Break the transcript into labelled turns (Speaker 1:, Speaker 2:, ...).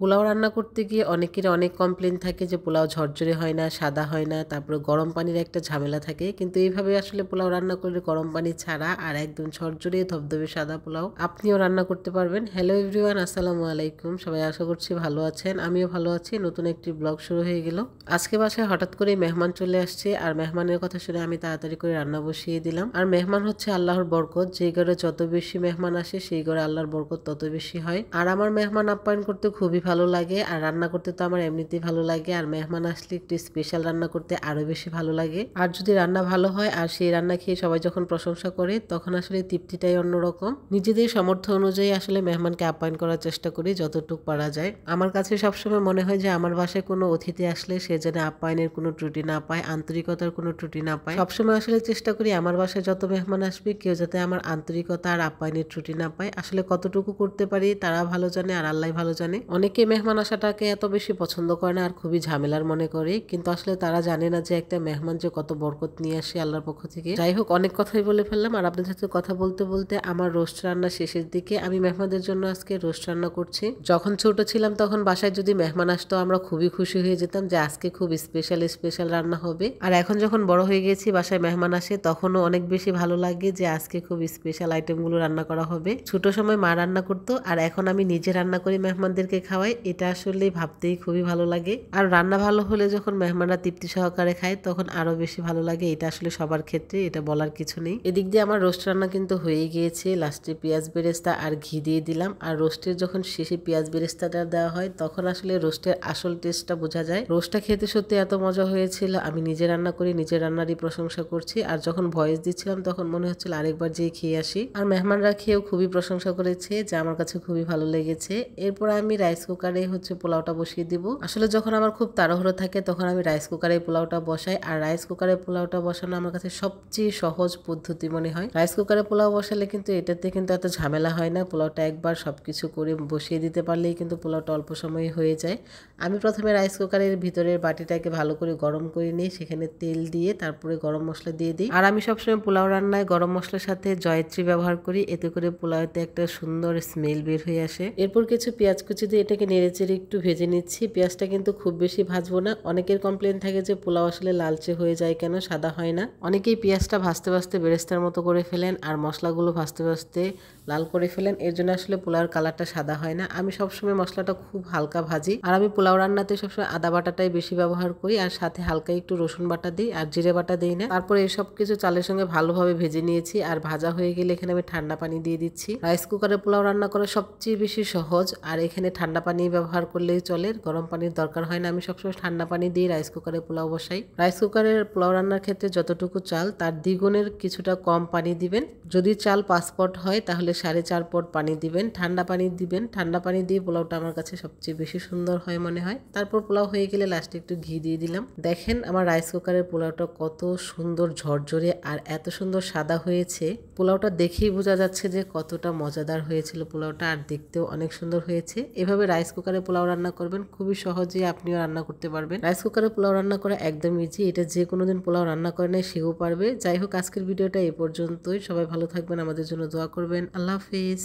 Speaker 1: পোলাও রান্না করতে গিয়ে অনেকের অনেক কমপ্লেন থাকে যে পোলাও ঝরঝরে হয় না, সাদা হয় না, তারপরে গরম পানির একটা ঝামেলা থাকে। কিন্তু এইভাবে আসলে পোলাও রান্না করলে গরম পানি ছাড়া আর একদম ঝরঝরে ধবধবে সাদা পোলাও আপনিও রান্না করতে পারবেন। হ্যালো এভরিওয়ান, আসসালামু আলাইকুম। সবাই আশা করছি ভালো আছেন, আমিও ভালো আছি। নতুন একটি ব্লগ শুরু হয়ে গেল। আজকে বাসায় হঠাৎ করে মেহমান চলে আসছে, আর মেহমানের কথা শুনে আমি তাড়াতাড়ি করে রান্না বসিয়ে দিলাম। আর মেহমান হচ্ছে আল্লাহর বরকত, যে ঘরে যত বেশি মেহমান আসে সেই ঘরে আল্লাহর বরকত তত বেশি হয়। আর আমার মেহমান আপ্যায়ন করতে খুবই ভালো লাগে, আর রান্না করতে তো আমার এমনিতেই ভালো লাগে, আর মেহমান আসলে একটু স্পেশাল রান্না করতে আরো বেশি ভালো লাগে। আর যদি রান্না ভালো হয় আর সেই রান্না খেয়ে সবাই যখন প্রশংসা করে তখন আসলে তৃপ্তিটাই অন্যরকম। নিজেদের সামর্থ্য অনুযায়ী আসলে মেহমানকে আপ্যায়ন করার চেষ্টা করি যতটুকু পারা যায়। আমার কাছে সবসময় মনে হয় যে আমার বাসায় কোনো অতিথি আসলে সে যেন আপ্যায়নের কোনো ত্রুটি না পায়, আন্তরিকতার কোনো ত্রুটি না পায়। সবসময় আসলে চেষ্টা করি আমার বাসায় যত মেহমান আসবে কেউ যাতে আমার আন্তরিকতা আর আপ্যায়নের ত্রুটি না পায়। আসলে কতটুকু করতে পারি তারা ভালো জানে, আর আল্লাহ ভালো জানে। অনেকে মেহমান আসাটাকে এত বেশি পছন্দ করে না আর খুবই ঝামেলার মনে করে, কিন্তু আসলে তারা জানে না যে একটা মেহমান যে কত বরকত নিয়ে আসে আল্লাহর পক্ষ থেকে। যাই হোক, অনেক কথাই বলে ফেললাম, আর আপনাদের সাথে কথা বলতে বলতে আমার রোস্ট রান্না শেষের দিকে। আমি মেহমানদের জন্য আজকে রোস্ট রান্না করছি। যখন ছোট ছিলাম তখন বাসায় যদি মেহমান আসতো আমরা খুবই খুশি হয়ে যেতাম যে আজকে খুব স্পেশাল স্পেশাল রান্না হবে। আর এখন যখন বড় হয়ে গেছি বাসায় মেহমান আসে তখনও অনেক বেশি ভালো লাগে যে আজকে খুব স্পেশাল আইটেমগুলো রান্না করা হবে। ছোট সময় মা রান্না করতো আর এখন আমি নিজে রান্না করি মেহমানদেরকে খাওয়াই। এটা আসলে ভাবতেই খুবই ভালো লাগে। আর রান্না ভালো হলে যখন মেহমানরা তৃপ্তি সহকারে খায় তখন আরো বেশি ভালো লাগে। এটা আসলে সবার ক্ষেত্রে, এটা বলার কিছু নেই। এদিক দিয়ে আমার রোস্ট রান্না কিন্তু হয়ে গিয়েছে। লাস্টে পেঁয়াজ বেরেস্তা আর ঘি দিয়ে দিলাম। আর রোস্টের যখন শেষে পেঁয়াজ বেরেস্তাটা দেওয়া হয় তখন আসলে রোস্টের আসল টেস্টটা বোঝা যায়। রোস্টটা খেতে সত্যি এত মজা হয়েছিল। আমি নিজে রান্না করি, নিজের রান্নারই প্রশংসা করছি। আর যখন ভয়েস দিচ্ছিলাম তখন মনে হচ্ছিল আরেকবার যেয়ে খেয়ে আসি। আর মেহমানরা খেয়েও খুবই প্রশংসা করেছে যে আমার কাছে খুবই ভালো লেগেছে। এরপর আমি রাইস কুকারে পোলাওটা বসিয়ে দিব। আসলে যখন আমার খুব তাড়াহুড়ো থাকে তখন আমি রাইস কুকারে পোলাওটা বসাই, আর রাইস কুকারে পোলাওটা বসানো আমার কাছে সবচেয়ে সহজ পদ্ধতি মনে হয়। রাইস কুকারে পোলাও বসালে কিন্তু এটাতে কিন্তু এত ঝামেলা হয় না। পোলাওটা একবার সবকিছু করে বসিয়ে দিতে পারলেই কিন্তু পোলাওটা অল্প সময়ে হয়ে যায়। আমি প্রথমে রাইস কুকারের ভিতরের বাটিটাকে ভালো করে গরম করে নিই, সেখানে তেল দিয়ে তারপরে গরম মশলা দিয়ে দিই। আর আমি সবসময় পোলাও রান্নায় গরম মশলার সাথে জয়ত্রী ব্যবহার করি, এতে করে পোলাওতে একটা সুন্দর স্মেল বের হয়ে আসে। এরপর কিছু পেঁয়াজ কুচি দিয়ে এটাকে নেড়েচেড়ে একটু ভেজে নিচ্ছি। পেঁয়াজটা কিন্তু খুব বেশি ভাজবো না। অনেকের কমপ্লেন থাকে যে পোলাও আসলে লালচে হয়ে যায় কেন, সাদা হয় না। অনেকেই পেঁয়াজটা ভাজতে ভাজতে বেরেস্তার মতো করে ফেলেন আর মশলাগুলো ভাজতে ভাজতে লাল করে ফেলেন, এর জন্য আসলে পোলাওর কালারটা সাদা হয় না। আমি সবসময় মশলাটা খুব হালকা ভাজি, আর আমি পোলাও রান্নাতে সবসময় আদা বাটাটাই বেশি ব্যবহার করি, আর সাথে হালকা একটু রসুন বাটা দিই, আর জিরে বাটা দিই না। তারপরে এই সব কিছু চালের সঙ্গে ভালোভাবে ভেজে নিয়েছি, আর ভাজা হয়ে গেলে এখানে আমি ঠান্ডা পানি দিয়ে দিচ্ছি। রাইস কুকারে পোলাও রান্না করা সবচেয়ে বেশি সহজ, আর এখানে ঠান্ডা পানি ব্যবহার করলেই চলে, গরম পানির দরকার হয় না। আমি সবসময় ঠান্ডা পানি দিয়ে রাইস কুকারে পোলাও বসাই। রাইস কুকারের পোলাও রান্নার ক্ষেত্রে যতটুকু চাল তার দ্বিগুণের কিছুটা কম পানি দিবেন। যদি চাল 5 পট হয় তাহলে 4.5 পট পানি দিবেন, ঠান্ডা পানি দিবেন। ঠান্ডা পানি দিয়ে পোলাওটা আমার কাছে সবচেয়ে বেশি সুন্দর হয় মনে হয়। তারপর পোলাও হয়ে গেলে লাস্টে একটু ঘি দিয়ে দিলাম। দেখেন আমার রাইস কুকারের পোলাওটা কত সুন্দর ঝরঝরে আর এত সুন্দর সাদা হয়েছে। পোলাওটা দেখেই বোঝা যাচ্ছে যে কতটা মজাদার হয়েছিল পোলাওটা, আর দেখতেও অনেক সুন্দর হয়েছে। এভাবে রাইস কুকারে পোলাও রান্না করবেন, খুবই সহজে আপনিও রান্না করতে পারবেন। রাইস কুকারে পোলাও রান্না করা একদম ইজি, এটা যে কোনো দিন পোলাও রান্না করে নেয় সেও পারবে। যাই হোক, আজকের ভিডিওটা এই পর্যন্তই। সবাই ভালো থাকবেন, আমাদের জন্য দোয়া করবেন। আল্লাহ হাফিজ।